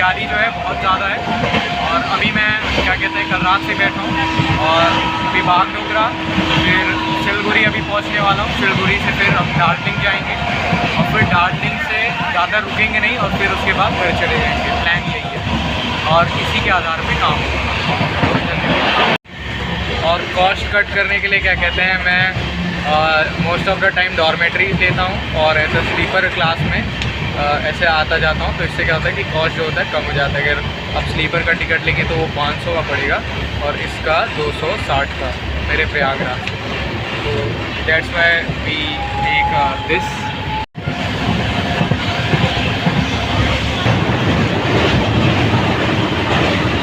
तैयारी जो है बहुत ज़्यादा है। और अभी मैं क्या कहते हैं कल रात से बैठा हूँ और अभी बागडोगरा फिर सिलगुड़ी अभी पहुँचने वाला हूँ। सिलगुड़ी से फिर हम दार्जिलिंग जाएंगे और फिर दार्जिलिंग से ज़्यादा रुकेंगे नहीं और फिर उसके बाद घर चले जाएंगे। प्लान यही है और इसी के आधार पर काम होगा। और कॉस्ट कट करने के लिए क्या कहते हैं मैं most of the time dormitory लेता हूँ और ऐसे स्लीपर क्लास में ऐसे आता जाता हूँ। तो इससे क्या होता है कि कॉस्ट जो होता है कम हो जाता है। अगर आप स्लीपर का टिकट लेंगे तो वो 500 का पड़ेगा और इसका 260 का मेरे प्रयागराज। तो that's why we take this.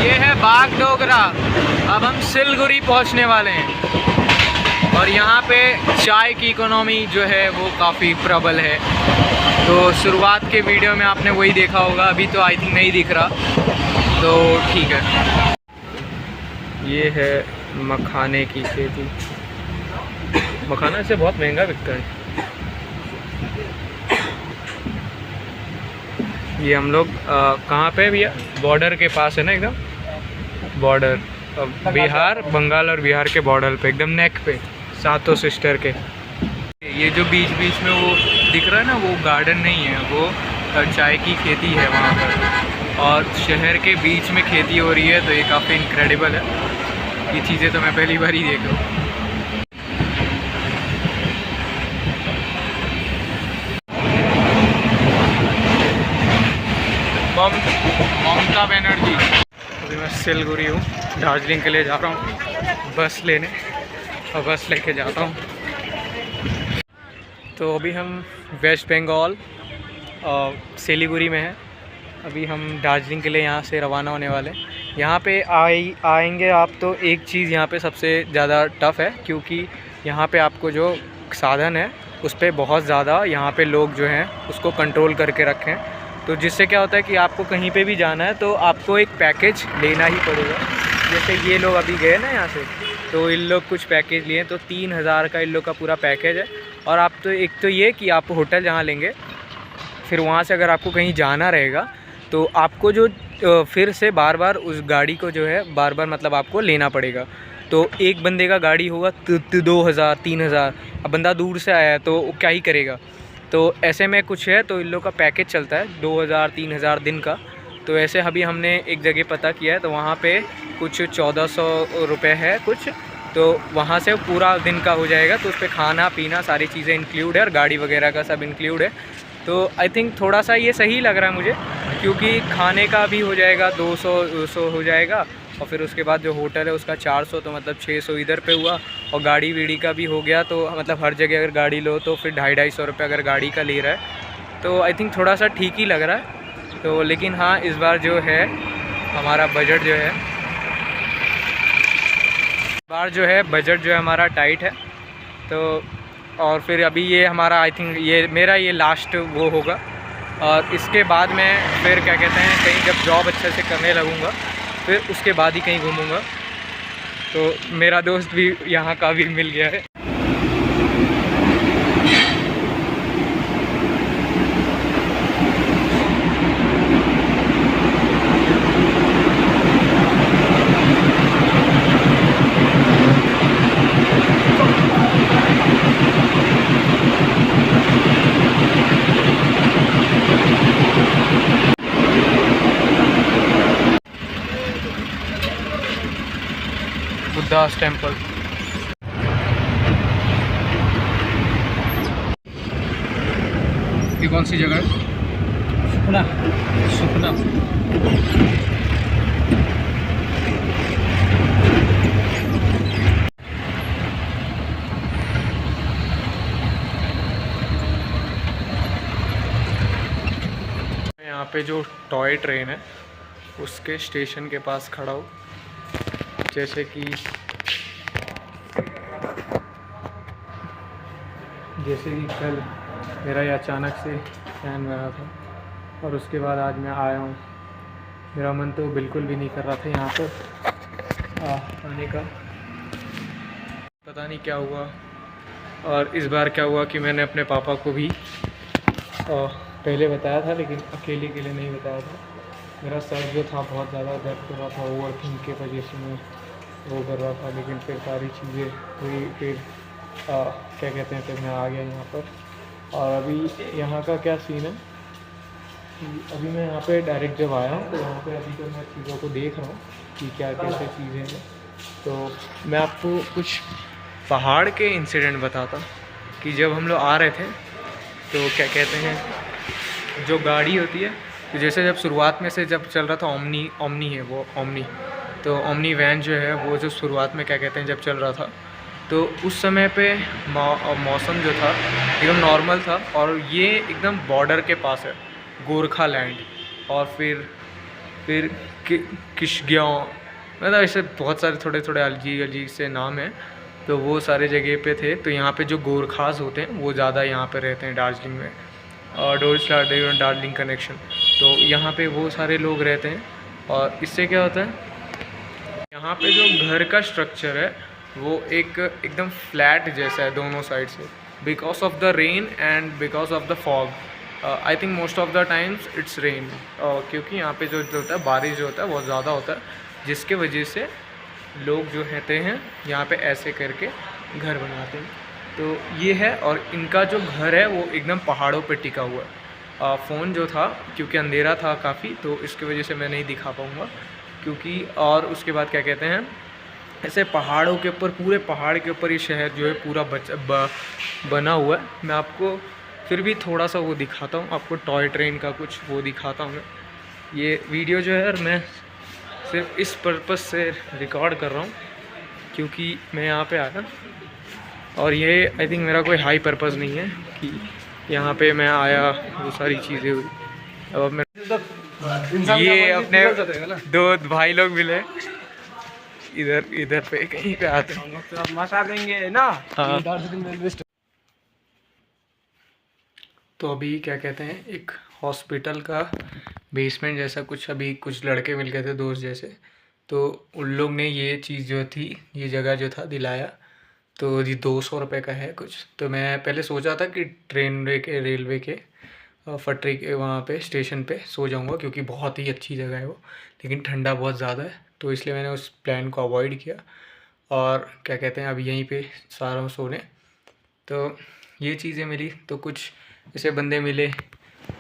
ये है बागडोगरा। अब हम सिलगुड़ी पहुँचने वाले हैं और यहाँ पे चाय की इकोनॉमी जो है वो काफ़ी प्रबल है। तो शुरुआत के वीडियो में आपने वही देखा होगा, अभी तो आई थिंक नहीं दिख रहा, तो ठीक है। ये है मखाने की खेती। मखाना से बहुत महंगा बिकता है। ये हम लोग कहाँ पे भैया? बॉर्डर के पास है ना, एकदम बॉर्डर, बिहार, बंगाल और बिहार के बॉर्डर पे, एकदम नेक पे, सातों सिस्टर के। ये जो बीच बीच में वो दिख रहा है ना, वो गार्डन नहीं है, वो चाय की खेती है वहाँ पर और शहर के बीच में खेती हो रही है। तो ये काफ़ी इनक्रेडिबल है। ये चीज़ें तो मैं पहली बार ही देख रहा हूँ। ममता बनर्जी। अभी मैं सिलगुड़ी हूँ, दार्जिलिंग के लिए जा रहा हूँ बस लेने और बस लेके जाता हूँ। तो अभी हम वेस्ट बंगाल और सिलीगुड़ी में हैं। अभी हम दार्जिलिंग के लिए यहाँ से रवाना होने वाले हैं। यहाँ पे आएंगे आप तो एक चीज़ यहाँ पे सबसे ज़्यादा टफ़ है, क्योंकि यहाँ पे आपको जो साधन है उस पर बहुत ज़्यादा यहाँ पे लोग जो हैं उसको कंट्रोल करके रखे हैं। तो जिससे क्या होता है कि आपको कहीं पे भी जाना है तो आपको एक पैकेज लेना ही पड़ेगा। जैसे ये लोग अभी गए ना यहाँ से, तो इन लोग कुछ पैकेज लिए, तो 3000 का इन लोग का पूरा पैकेज है। और आप तो एक तो ये कि आप होटल जहाँ लेंगे, फिर वहाँ से अगर आपको कहीं जाना रहेगा तो आपको जो फिर से बार बार उस गाड़ी को जो है बार बार मतलब आपको लेना पड़ेगा। तो एक बंदे का गाड़ी होगा 2000 3000। अब बंदा दूर से आया है तो वो क्या ही करेगा। तो ऐसे में कुछ है, तो इन लोग का पैकेज चलता है 2000 3000 दिन का। तो ऐसे अभी हमने एक जगह पता किया है, तो वहाँ पे कुछ 1400 रुपये है कुछ, तो वहाँ से पूरा दिन का हो जाएगा। तो उस पर खाना पीना सारी चीज़ें इंक्लूड है और गाड़ी वगैरह का सब इंक्लूड है। तो आई थिंक थोड़ा सा ये सही लग रहा है मुझे, क्योंकि खाने का भी हो जाएगा 200 हो जाएगा और फिर उसके बाद जो होटल है उसका 400, तो मतलब 600 इधर पे हुआ। और गाड़ी वीड़ी का भी हो गया, तो मतलब हर जगह अगर गाड़ी लो तो फिर 250-250 रुपये अगर गाड़ी का ले रहा है। तो आई थिंक थोड़ा सा ठीक ही लग रहा है। तो लेकिन हाँ, इस बार जो है हमारा बजट जो है, बजट जो है हमारा टाइट है। तो और फिर अभी ये हमारा आई थिंक ये मेरा ये लास्ट वो होगा। और इसके बाद मैं फिर क्या कहते हैं कहीं जब जॉब अच्छे से करने लगूँगा फिर उसके बाद ही कहीं घूमूँगा। तो मेरा दोस्त भी यहाँ का भी मिल गया है। Buddhas temple. ये कौन सी जगह है? सुखना। सुखना। यहाँ पे जो टॉय ट्रेन है उसके स्टेशन के पास खड़ा हूँ। जैसे कि कल मेरा ये अचानक से प्लान बना था और उसके बाद आज मैं आया हूँ। मेरा मन तो बिल्कुल भी नहीं कर रहा था यहाँ पर आने का, पता नहीं क्या हुआ। और इस बार क्या हुआ कि मैंने अपने पापा को भी पहले बताया था, लेकिन अकेले के लिए नहीं बताया था। मेरा सर जो था बहुत ज़्यादा दर्द कर रहा था, ओवर थिंक के वजह से मैं वो कर रहा था, लेकिन फिर सारी चीज़ें हुई। फिर क्या कहते हैं, फिर मैं आ गया यहाँ पर। और अभी यहाँ का क्या सीन है कि अभी मैं यहाँ पे डायरेक्ट जब आया हूँ तो यहाँ पे अभी तो मैं चीज़ों को देख रहा हूँ कि क्या कैसे चीज़ें हैं। तो मैं आपको कुछ पहाड़ के इंसिडेंट बताता हूँ कि जब हम लोग आ रहे थे तो क्या कहते हैं, जो गाड़ी होती है, तो जैसे जब शुरुआत में से जब चल रहा था ओमनी है वो ओमनी, तो ओमनी वैन जो है वो जो शुरुआत में क्या कहते हैं जब चल रहा था, तो उस समय पे मौसम जो था एकदम नॉर्मल था। और ये एकदम बॉर्डर के पास है, गोरखा लैंड, और फिर किशग्याओं, मतलब ऐसे बहुत सारे थोड़े थोड़े अजीब अजीब से नाम हैं। तो वो सारे जगह पे थे। तो यहाँ पे जो गोरखास होते हैं वो ज़्यादा यहाँ पे रहते हैं दार्जिलिंग में, और दार्जिलिंग कनेक्शन। तो यहाँ पे वो सारे लोग रहते हैं। और इससे क्या होता है, यहाँ पे जो घर का स्ट्रक्चर है वो एकदम फ्लैट जैसा है दोनों साइड से, because of the rain and because of the fog. I think most of the times it's rain, क्योंकि यहाँ पे जो होता है बारिश जो होता है बहुत ज़्यादा होता है, जिसके वजह से लोग जो रहते हैं यहाँ पे ऐसे करके घर बनाते हैं। तो ये है, और इनका जो घर है वो एकदम पहाड़ों पे टिका हुआ है। फ़ोन जो था क्योंकि अंधेरा था काफ़ी, तो इसकी वजह से मैं नहीं दिखा पाऊँगा क्योंकि। और उसके बाद क्या कहते हैं, ऐसे पहाड़ों के ऊपर, पूरे पहाड़ के ऊपर ये शहर जो है पूरा बना हुआ है। मैं आपको फिर भी थोड़ा सा वो दिखाता हूँ, आपको टॉय ट्रेन का कुछ वो दिखाता हूँ मैं। ये वीडियो जो है मैं सिर्फ इस पर्पस से रिकॉर्ड कर रहा हूँ क्योंकि मैं यहाँ पे आया, और ये आई थिंक मेरा कोई हाई पर्पस नहीं है कि यहाँ पे मैं आया वो सारी चीज़ें हुई। अब मैं ये अपने दो भाई लोग मिले इधर पे कहीं पे आते हैं, तो आप मचा देंगे ना। हाँ। तो अभी क्या कहते हैं, एक हॉस्पिटल का बेसमेंट जैसा कुछ, अभी कुछ लड़के मिल गए थे दोस्त जैसे, तो उन लोग ने ये चीज़ जो थी, ये जगह जो था दिलाया। तो ये 200 रुपये का है कुछ। तो मैं पहले सोचा था कि रेलवे के पटरी के वहाँ पे स्टेशन पे सो जाऊँगा क्योंकि बहुत ही अच्छी जगह है वो, लेकिन ठंडा बहुत ज़्यादा है, तो इसलिए मैंने उस प्लान को अवॉइड किया। और क्या कहते हैं, अभी यहीं पे सारा सोने। तो ये चीज़ें मिली, तो कुछ ऐसे बंदे मिले,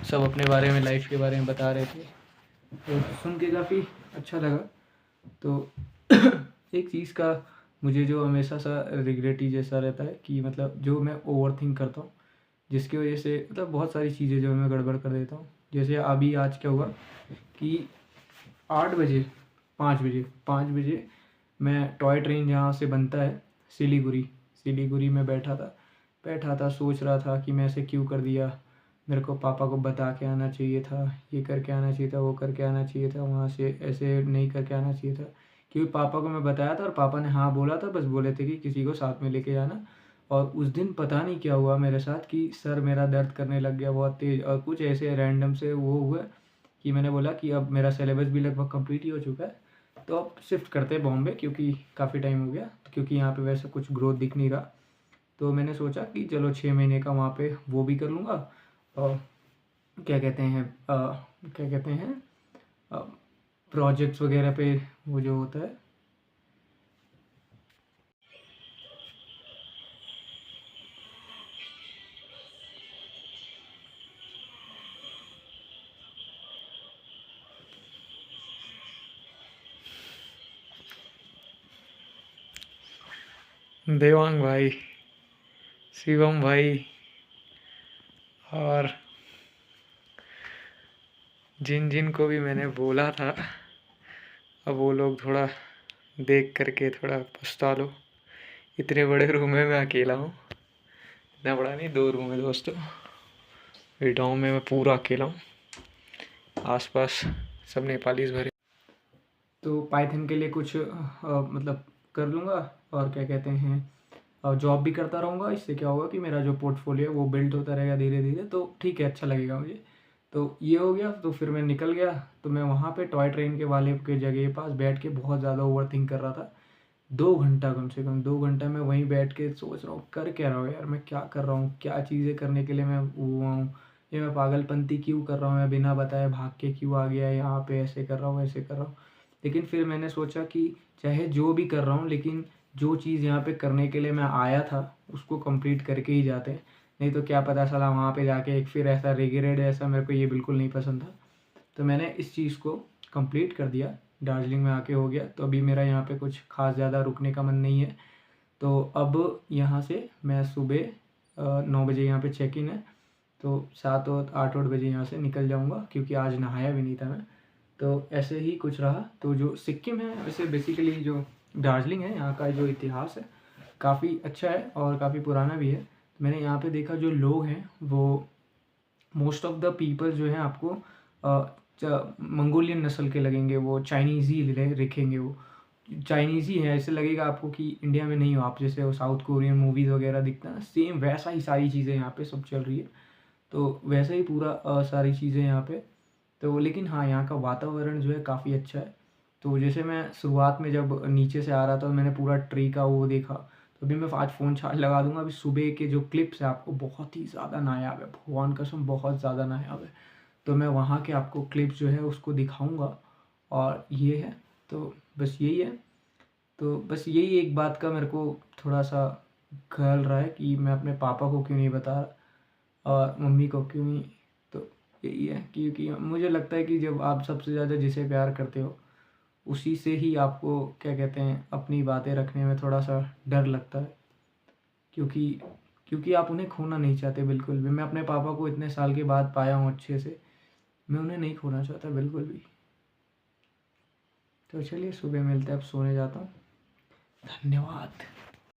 सब अपने बारे में, लाइफ के बारे में बता रहे थे, तो सुन के काफ़ी अच्छा लगा। तो एक चीज़ का मुझे जो हमेशा सा रिग्रेट ही जैसा रहता है कि मतलब जो मैं ओवर थिंक करता हूँ, जिसकी वजह से मतलब बहुत सारी चीज़ें जो मैं गड़बड़ कर देता हूँ। जैसे अभी आज क्या हुआ कि 8 बजे 5 बजे मैं टॉय ट्रेन जहाँ से बनता है सिलीगुड़ी में बैठा था, सोच रहा था कि मैं ऐसे क्यों कर दिया, मेरे को पापा को बता के आना चाहिए था, ये करके आना चाहिए था, वो करके आना चाहिए था, वहाँ से ऐसे नहीं करके आना चाहिए था। क्योंकि पापा को मैं बताया था और पापा ने हाँ बोला था, बस बोले थे कि किसी को साथ में लेके जाना। और उस दिन पता नहीं क्या हुआ मेरे साथ कि सर मेरा दर्द करने लग गया बहुत तेज़, और कुछ ऐसे रैंडम से वो हुआ कि मैंने बोला कि अब मेरा सिलेबस भी लगभग कंप्लीट ही हो चुका है, तो अब शिफ्ट करते हैं बॉम्बे क्योंकि काफ़ी टाइम हो गया, क्योंकि यहाँ पे वैसे कुछ ग्रोथ दिख नहीं रहा। तो मैंने सोचा कि चलो 6 महीने का वहाँ पे वो भी कर लूँगा, और क्या कहते हैं प्रोजेक्ट्स वगैरह पे वो जो होता है। देवांग भाई, शिवम भाई, और जिन को भी मैंने बोला था, अब वो लोग थोड़ा देख करके थोड़ा पछता लो। इतने बड़े रूम में मैं अकेला हूँ, इतना बड़ा नहीं, 2 रूम है दोस्तों। गाँव में मैं पूरा अकेला हूँ, आसपास सब नेपालीज भरे। तो पाइथन के लिए कुछ मतलब कर लूँगा, और क्या कहते हैं जॉब भी करता रहूँगा। इससे क्या होगा कि मेरा जो पोर्टफोलियो है वो बिल्ड होता रहेगा धीरे धीरे, तो ठीक है, अच्छा लगेगा मुझे। तो ये हो गया, तो फिर मैं निकल गया। तो मैं वहाँ पे टॉय ट्रेन के वाले के जगह पास बैठ के बहुत ज़्यादा ओवर थिंक कर रहा था। 2 घंटा, कम से कम 2 घंटा मैं वहीं बैठ के सोच रहा हूँ कर क्या रहा हूँ यार, मैं क्या कर रहा हूँ, क्या चीज़ें करने के लिए मैं हुआ हूँ, ये मैं पागलपंती क्यों कर रहा हूँ, मैं बिना बताए भाग के क्यों आ गया यहाँ पे, ऐसे कर रहा हूँ ऐसे कर रहा हूँ। लेकिन फिर मैंने सोचा कि चाहे जो भी कर रहा हूँ, लेकिन जो चीज़ यहाँ पे करने के लिए मैं आया था उसको कंप्लीट करके ही जाते हैं। नहीं तो क्या पता साला वहाँ पे जाके एक फिर ऐसा रिग्रेट, ऐसा मेरे को ये बिल्कुल नहीं पसंद था। तो मैंने इस चीज़ को कंप्लीट कर दिया, दार्जिलिंग में आके हो गया। तो अभी मेरा यहाँ पे कुछ खास ज़्यादा रुकने का मन नहीं है। तो अब यहाँ से मैं सुबह 9 बजे यहाँ पे चेक इन है, तो 7 और 8 बजे यहाँ से निकल जाऊँगा, क्योंकि आज नहाया भी नहीं था मैं। तो ऐसे ही कुछ रहा। तो जो सिक्किम है, वैसे बेसिकली जो दार्जिलिंग है, यहाँ का जो इतिहास है काफ़ी अच्छा है और काफ़ी पुराना भी है। तो मैंने यहाँ पे देखा जो लोग हैं वो मोस्ट ऑफ द पीपल जो हैं आपको मंगोलियन नस्ल के लगेंगे, वो चाइनीज़ ही दिखेंगे, वो चाइनीज़ ही है। ऐसे लगेगा आपको कि इंडिया में नहीं हो आप, जैसे वो साउथ कोरियन मूवीज़ वगैरह दिखता है सेम वैसा ही सारी चीज़ें यहाँ पे सब चल रही है। तो वैसे ही पूरा सारी चीज़ें यहाँ पे। तो लेकिन हाँ, यहाँ का वातावरण जो है काफ़ी अच्छा है। तो जैसे मैं शुरुआत में जब नीचे से आ रहा था मैंने पूरा ट्री का वो देखा। तो अभी मैं आज फ़ोन चार्ज लगा दूंगा। अभी सुबह के जो क्लिप्स है आपको बहुत ही ज़्यादा नायाब है, भगवान कसम बहुत ज़्यादा नायाब है। तो मैं वहाँ के आपको क्लिप्स जो है उसको दिखाऊंगा। और ये है, तो बस यही है। तो बस यही एक बात का मेरे को थोड़ा सा खल रहा है कि मैं अपने पापा को क्यों नहीं बता रहा और मम्मी को क्यों नहीं। तो यही है, क्योंकि मुझे लगता है कि जब आप सबसे ज़्यादा जिसे प्यार करते हो उसी से ही आपको क्या कहते हैं अपनी बातें रखने में थोड़ा सा डर लगता है, क्योंकि क्योंकि आप उन्हें खोना नहीं चाहते बिल्कुल भी। मैं अपने पापा को इतने साल के बाद पाया हूँ अच्छे से, मैं उन्हें नहीं खोना चाहता बिल्कुल भी। तो चलिए सुबह मिलते हैं, अब सोने जाता हूँ। धन्यवाद।